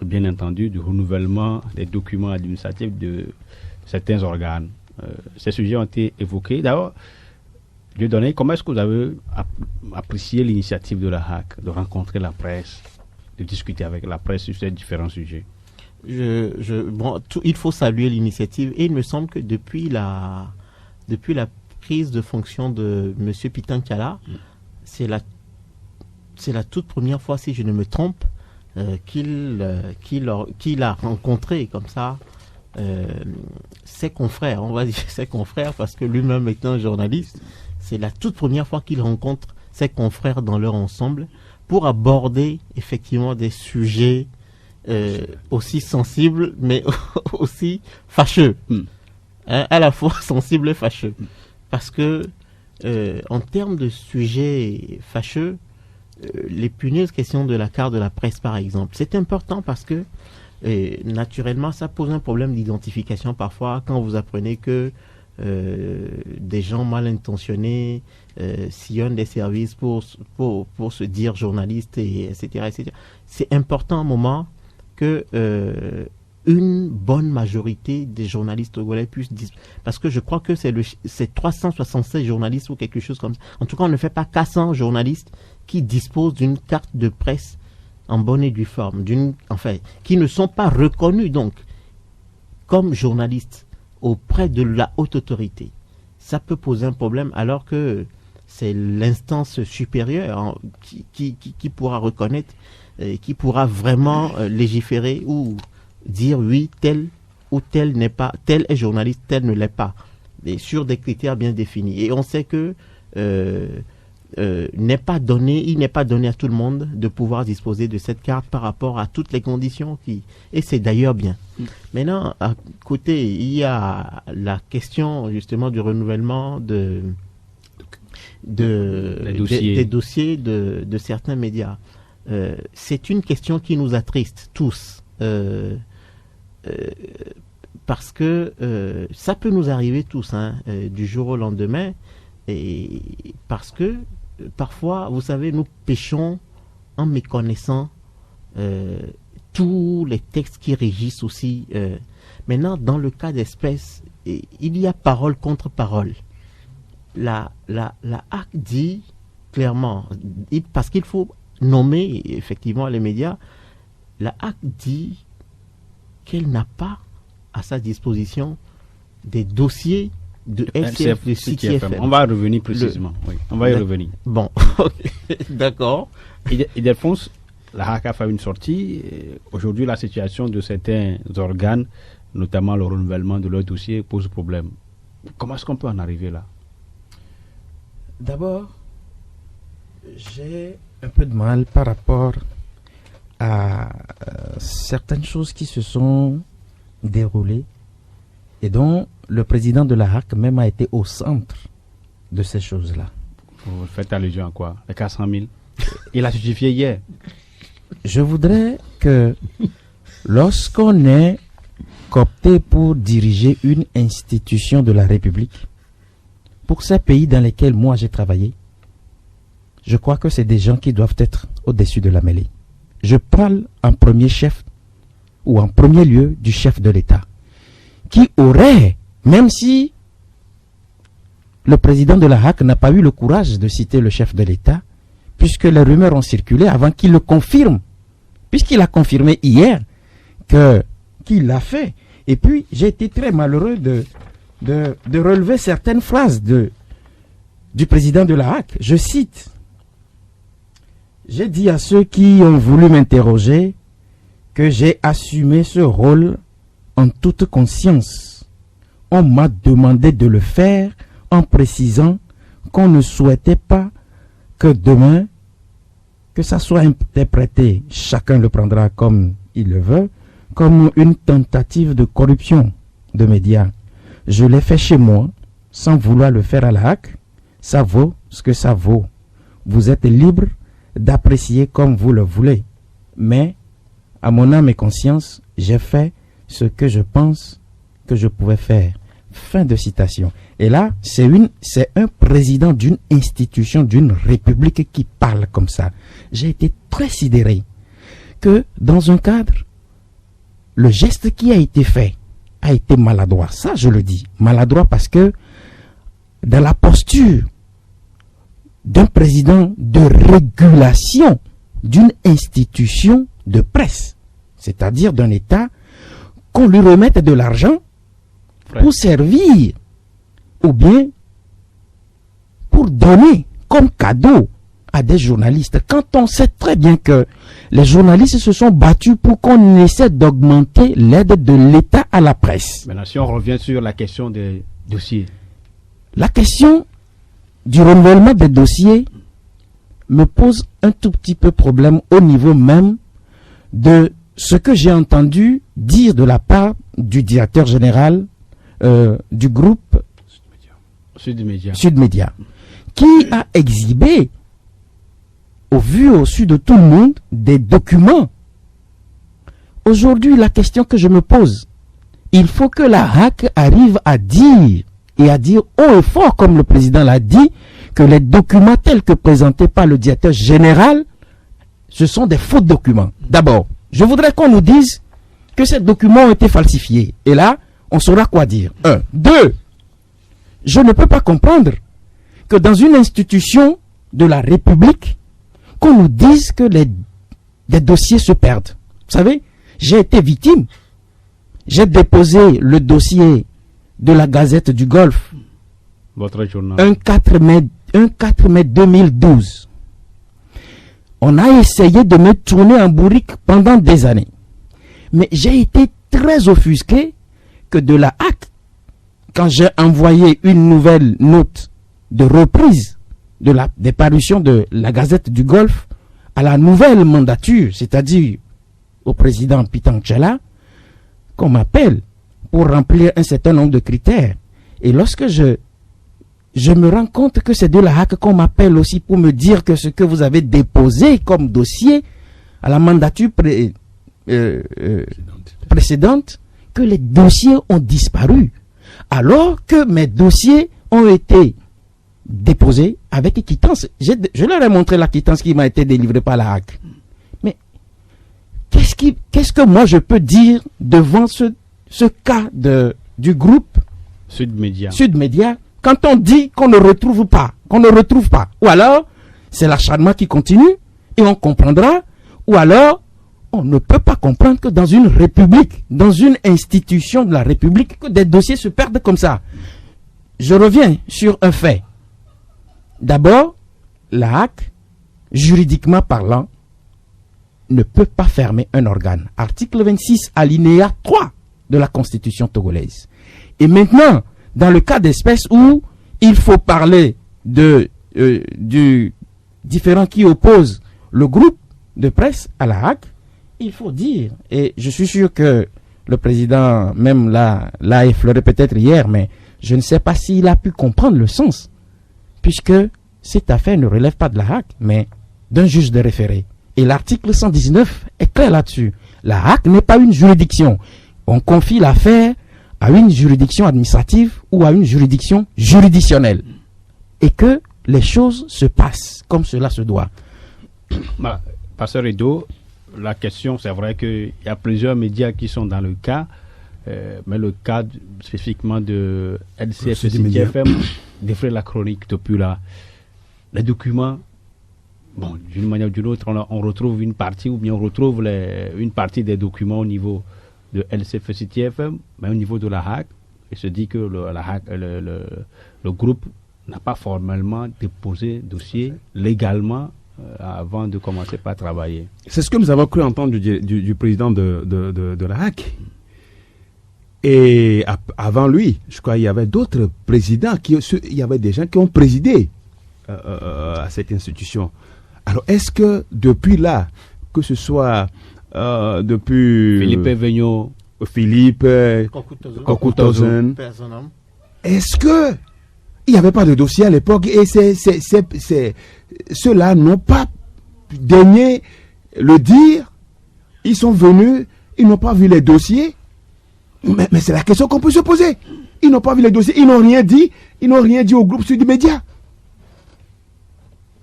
bien entendu, du renouvellement des documents administratifs de certains organes. Ces sujets ont été évoqués. D'abord, Dieudonné, comment est-ce que vous avez apprécié l'initiative de la HAC de rencontrer la presse, de discuter avec la presse sur ces différents sujets? Il faut saluer l'initiative et il me semble que depuis la prise de fonction de M. Pitankala, c'est la toute première fois, si je ne me trompe, qu'il a rencontré comme ça ses confrères, on va dire ses confrères, parce que lui-même étant journaliste, c'est la toute première fois qu'il rencontre ses confrères dans leur ensemble pour aborder effectivement des sujets aussi sensibles, mais aussi fâcheux. Hein, à la fois sensibles et fâcheux. Parce que, en termes de sujets fâcheux, l'épineuse question de la carte de la presse, par exemple, c'est important parce que, naturellement, ça pose un problème d'identification parfois quand vous apprenez que des gens mal intentionnés sillonnent des services pour se dire journalistes, etc., etc. C'est important à un moment que une bonne majorité des journalistes togolais puissent parce que je crois que c'est 376 journalistes ou quelque chose comme ça. En tout cas, on ne fait pas 400 journalistes qui disposent d'une carte de presse en bonne et due forme, qui ne sont pas reconnus donc comme journalistes auprès de la haute autorité. Ça peut poser un problème alors que c'est l'instance supérieure qui pourra reconnaître, qui pourra vraiment légiférer ou dire oui, tel ou tel n'est pas, tel est journaliste, tel ne l'est pas, et sur des critères bien définis. Et on sait que il n'est pas donné à tout le monde de pouvoir disposer de cette carte par rapport à toutes les conditions et c'est d'ailleurs bien. Maintenant, à côté, il y a la question justement du renouvellement des dossiers de certains médias. C'est une question qui nous attriste tous. Parce que ça peut nous arriver tous du jour au lendemain, et parce que parfois, vous savez, nous péchons en méconnaissant tous les textes qui régissent aussi. Maintenant, dans le cas d'espèce, il y a parole contre parole. La HAC dit clairement, parce qu'il faut nommer effectivement les médias, la HAC dit qu'elle n'a pas à sa disposition des dossiers de RCF, de CTFM. On va revenir précisément. Oui, on va y revenir. Bon, d'accord. Et d'Alphonse, la HAC a fait une sortie. Aujourd'hui, la situation de certains organes, notamment le renouvellement de leurs dossiers, pose problème. Comment est-ce qu'on peut en arriver là? D'abord, j'ai un peu de mal par rapport à certaines choses qui se sont déroulées et dont le président de la HAC même a été au centre de ces choses-là. Vous faites allusion à quoi? Les 400 000? Il a justifié hier. Je voudrais que lorsqu'on est coopté pour diriger une institution de la République, pour ces pays dans lesquels moi j'ai travaillé, je crois que c'est des gens qui doivent être au-dessus de la mêlée. Je parle en premier chef ou en premier lieu du chef de l'État, qui aurait, même si le président de la HAC n'a pas eu le courage de citer le chef de l'État, puisque les rumeurs ont circulé avant qu'il le confirme puisqu'il a confirmé hier qu'il l'a fait. Et puis, j'ai été très malheureux de relever certaines phrases du président de la HAC. Je cite: j'ai dit à ceux qui ont voulu m'interroger que j'ai assumé ce rôle en toute conscience. On m'a demandé de le faire en précisant qu'on ne souhaitait pas que demain, que ça soit interprété, chacun le prendra comme il le veut, comme une tentative de corruption de médias. Je l'ai fait chez moi, sans vouloir le faire à la HAC. Ça vaut ce que ça vaut. Vous êtes libre d'apprécier comme vous le voulez. Mais, à mon âme et conscience, j'ai fait ce que je pense que je pouvais faire. Fin de citation. Et là, c'est un président d'une institution, d'une république qui parle comme ça. J'ai été très sidéré que dans un cadre, le geste qui a été fait a été maladroit. Ça, je le dis. Maladroit parce que dans la posture d'un président de régulation d'une institution de presse, c'est-à-dire d'un État, qu'on lui remette de l'argent pour servir ou bien pour donner comme cadeau à des journalistes, quand on sait très bien que les journalistes se sont battus pour qu'on essaie d'augmenter l'aide de l'État à la presse. Maintenant, si on revient sur la question des dossiers. La question du renouvellement des dossiers me pose un tout petit peu problème au niveau même de ce que j'ai entendu dire de la part du directeur général du groupe Sud Média, qui a exhibé au vu au su de tout le monde des documents. Aujourd'hui, la question que je me pose, il faut que la HAC arrive à dire, et à dire haut et fort, comme le président l'a dit, que les documents tels que présentés par le directeur général, ce sont des faux documents. D'abord, je voudrais qu'on nous dise que ces documents ont été falsifiés. Et là, on saura quoi dire. 1. 2. Je ne peux pas comprendre que dans une institution de la République, qu'on nous dise que des dossiers se perdent. Vous savez, j'ai été victime. J'ai déposé le dossier de la Gazette du Golfe. Votre journal. Un 4 mai 2012. On a essayé de me tourner en bourrique pendant des années. Mais j'ai été très offusqué que de la HAC, quand j'ai envoyé une nouvelle note de reprise des parutions de la Gazette du Golfe à la nouvelle mandature, c'est-à-dire au président Pitan Tchela, qu'on m'appelle pour remplir un certain nombre de critères. Et lorsque je me rends compte que c'est de la HAC qu'on m'appelle aussi pour me dire que ce que vous avez déposé comme dossier à la mandature précédente, que les dossiers ont disparu, alors que mes dossiers ont été déposés avec quittance. Je leur ai montré la quittance qui m'a été délivrée par la HAC. Mais qu'est-ce que moi je peux dire devant ce cas du groupe Sud Média, quand on dit qu'on ne retrouve pas, ou alors c'est l'acharnement qui continue et on comprendra, ou alors on ne peut pas comprendre que dans une république, dans une institution de la République, que des dossiers se perdent comme ça. Je reviens sur un fait. D'abord, la HAC, juridiquement parlant, ne peut pas fermer un organe. Article 26, alinéa 3 de la Constitution togolaise. Et maintenant, dans le cas d'espèce où il faut parler du différent qui oppose le groupe de presse à la HAC, il faut dire, et je suis sûr que le président même l'a effleuré peut-être hier, mais je ne sais pas s'il a pu comprendre le sens, puisque cette affaire ne relève pas de la HAC, mais d'un juge de référé. Et l'article 119 est clair là-dessus. La HAC n'est pas une juridiction. On confie l'affaire à une juridiction administrative ou à une juridiction juridictionnelle. Et que les choses se passent comme cela se doit. Voilà. Pasteur Edo, la question, c'est vrai qu'il y a plusieurs médias qui sont dans le cas, mais le cas spécifiquement de LCF et CTFM défrait la chronique depuis là. Les documents bon, d'une manière ou d'une autre, on retrouve une partie, ou bien on retrouve une partie des documents au niveau de LCF-CTF, mais au niveau de la HAC, il se dit que le groupe n'a pas formellement déposé dossier légalement avant de commencer par travailler. C'est ce que nous avons cru entendre du président de la HAC. Et avant lui, je crois qu'il y avait d'autres présidents, il y avait des gens qui ont présidé à cette institution. Alors, est-ce que depuis là, que ce soit depuis... Philippe Vigneault, Philippe Kokutozen, est-ce que il n'y avait pas de dossier à l'époque et ceux-là n'ont pas daigné le dire, ils sont venus, ils n'ont pas vu les dossiers, mais c'est la question qu'on peut se poser. Ils n'ont pas vu les dossiers, ils n'ont rien dit au groupe Sud Média.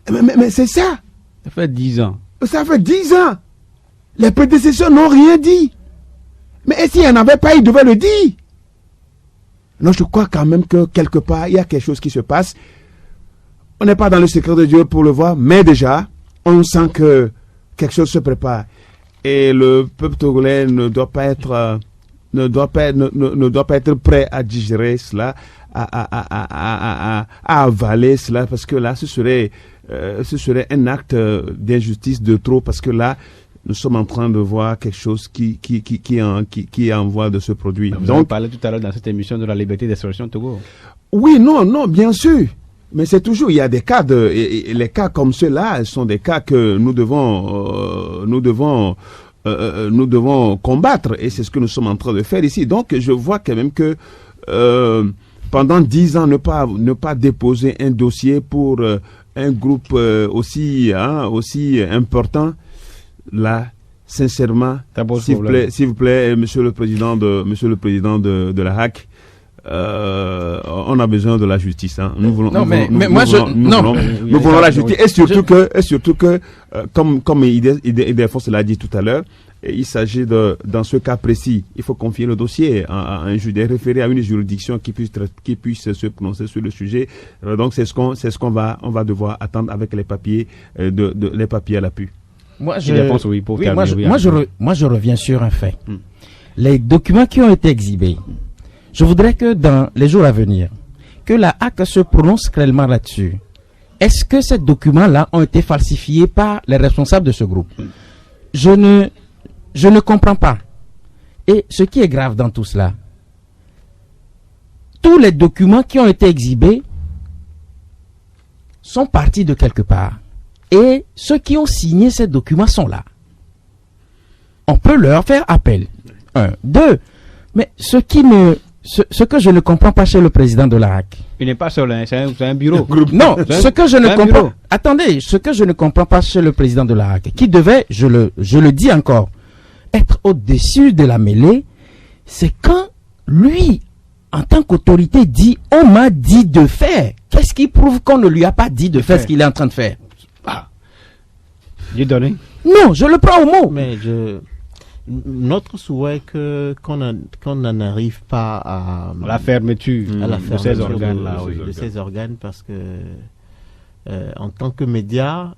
Mais c'est ça. Ça fait 10 ans. Ça fait 10 ans. Les prédécesseurs n'ont rien dit. Mais s'il n'y en avait pas, ils devaient le dire. Non, je crois quand même que quelque part, il y a quelque chose qui se passe. On n'est pas dans le secret de Dieu pour le voir, mais déjà, on sent que quelque chose se prépare. Et le peuple togolais ne doit pas être prêt à digérer cela, à avaler cela, parce que là, ce serait un acte d'injustice de trop, parce que là, nous sommes en train de voir quelque chose qui est en voie de se produire. Vous avez parlé tout à l'heure dans cette émission de la liberté d'expression au Togo. Oui, non, bien sûr. Mais c'est toujours, il y a des cas et les cas comme ceux-là sont des cas que nous devons combattre, et c'est ce que nous sommes en train de faire ici. Donc, je vois quand même que pendant 10 ans, ne pas déposer un dossier pour un groupe aussi important. Là, sincèrement, s'il vous plaît, monsieur le président de la HAC, on a besoin de la justice. Hein. Nous voulons la justice, et surtout que, comme Ildefonse l'a dit tout à l'heure, il s'agit dans ce cas précis, il faut confier le dossier à un juge, référer à une juridiction qui puisse se prononcer sur le sujet. Donc c'est ce qu'on va devoir attendre avec les papiers les papiers à l'appui. Moi, je reviens sur un fait. Les documents qui ont été exhibés, je voudrais que dans les jours à venir, que la HAC se prononce clairement là-dessus. Est-ce que ces documents-là ont été falsifiés par les responsables de ce groupe? Je ne comprends pas. Et ce qui est grave dans tout cela, tous les documents qui ont été exhibés sont partis de quelque part. Et ceux qui ont signé ces documents sont là. On peut leur faire appel. 1. 2. Mais ce que je ne comprends pas chez le président de la HAC. Il n'est pas seul, hein, c'est un bureau. Non, ce que je ne comprends. Attendez, ce que je ne comprends pas chez le président de la HAC, qui devait, je le dis encore, être au-dessus de la mêlée, c'est quand lui, en tant qu'autorité, dit on m'a dit de faire. Qu'est-ce qui prouve qu'on ne lui a pas dit de faire ce qu'il est en train de faire? Dieu donné. Non, je le prends au mot. Mais notre souhait qu'on n'en arrive pas à la fermeture de ces organes-là. De ces organes, parce que en tant que médias,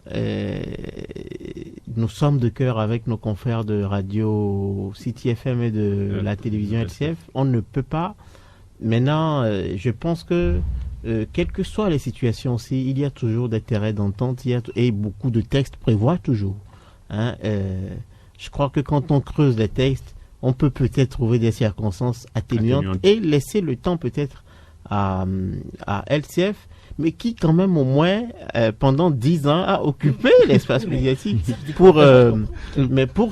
nous sommes de cœur avec nos confrères de radio City FM et de la télévision LCF. On ne peut pas. Maintenant, je pense que quelles que soient les situations aussi, il y a toujours des terrains d'entente, et beaucoup de textes prévoient toujours. Hein, je crois que quand on creuse les textes, on peut peut-être trouver des circonstances atténuantes et laisser le temps peut-être à LCF, mais qui quand même au moins pendant 10 ans a occupé l'espace médiatique pour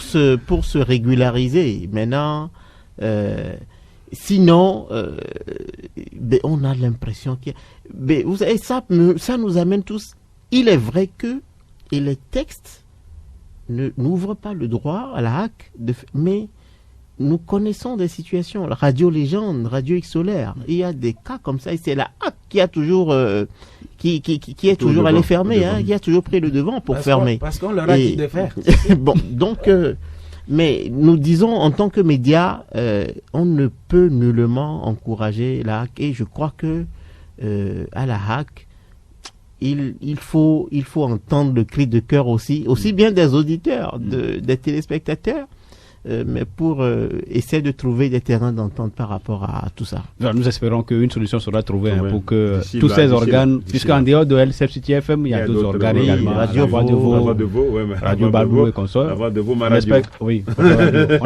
se régulariser. Maintenant, sinon, on a l'impression vous savez, ça nous amène tous. Il est vrai que les textes n'ouvrent pas le droit à la HAC, mais nous connaissons des situations. Radio Légende, Radio X Solaire, il y a des cas comme ça, et c'est la HAC qui a toujours qui est toujours allé fermer, qui a toujours pris le devant pour fermer. Parce qu'on leur a dit de faire. Bon, donc mais nous disons, en tant que médias, on ne peut nullement encourager la HAC, et je crois que à la HAC, il faut entendre le cri de cœur aussi bien des auditeurs, des téléspectateurs, mais pour essayer de trouver des terrains d'entente par rapport à tout ça. Alors, nous espérons qu'une solution sera trouvée pour que tous ces organes, puisqu'en dehors de LCF City FM, il y a d'autres organes également, Radio Balbou et consorts. On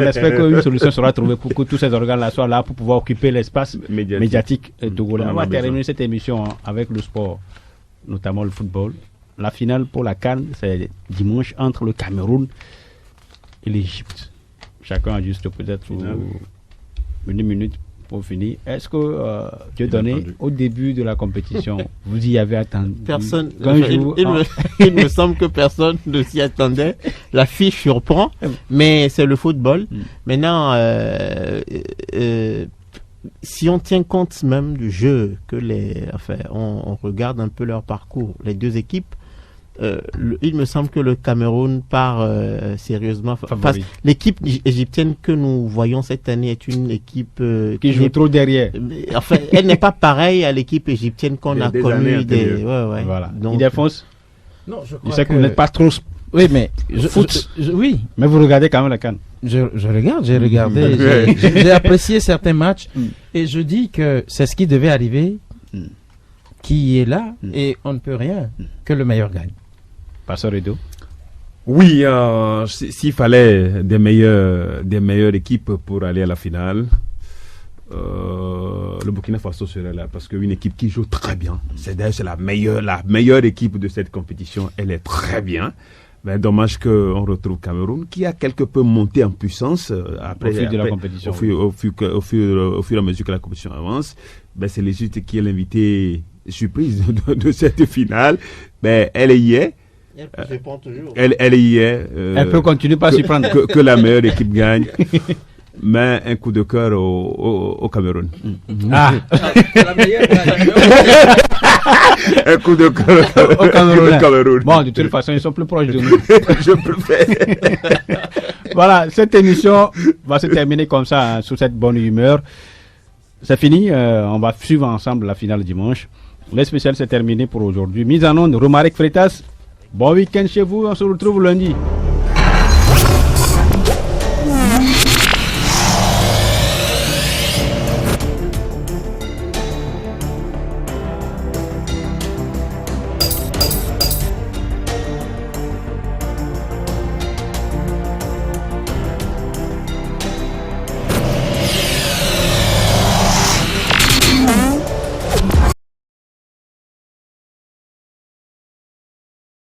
espère qu'une solution sera trouvée pour que tous ces organes-là soient là pour pouvoir occuper l'espace médiatique togolais. On va terminer cette émission avec le sport, notamment le football. La finale pour la CAN, c'est dimanche entre le Cameroun et l'Égypte. Chacun a juste peut-être une minute pour finir. Est-ce que, Dieu donné, au début de la compétition, vous y avez attendu? Personne. Il me semble que personne ne s'y attendait. La fiche surprend, mais c'est le football. Maintenant, si on tient compte même du jeu, on regarde un peu leur parcours, les deux équipes, il me semble que le Cameroun part sérieusement. L'équipe égyptienne que nous voyons cette année est une équipe qui joue trop derrière. Enfin, elle n'est pas pareille à l'équipe égyptienne qu'on a connue. Voilà. Donc, il défonce. Non, je sais que vous n'êtes pas trop. Oui, mais oui. Mais vous regardez quand même la CAN. Je regarde, j'ai regardé, j'ai apprécié certains matchs et je dis que c'est ce qui devait arriver, qui est là et on ne peut rien que le meilleur gagne. Passeur Edo. Oui, s'il fallait des meilleures équipes pour aller à la finale, le Burkina Faso serait là parce qu'une équipe qui joue très bien, c'est la meilleure équipe de cette compétition, elle est très bien. Mais dommage qu'on retrouve Cameroun qui a quelque peu monté en puissance au fil de la compétition. Au fur et à mesure que la compétition avance. Ben, c'est l'Égypte qui est l'invité surprise de cette finale. Ben, elle y est. Elle y est. Elle peut continuer par s'y prendre. Que la meilleure équipe gagne. Mais un coup de cœur au Cameroun. Ah. Un coup de cœur au Cameroun. Bon, de toute façon, ils sont plus proches de nous. Je préfère. Voilà, cette émission va se terminer comme ça, sous cette bonne humeur. C'est fini. On va suivre ensemble la finale dimanche. Le spécial c'est terminé pour aujourd'hui. Mise en onde, Romaric Freitas. Bon week-end chez vous. On se retrouve lundi.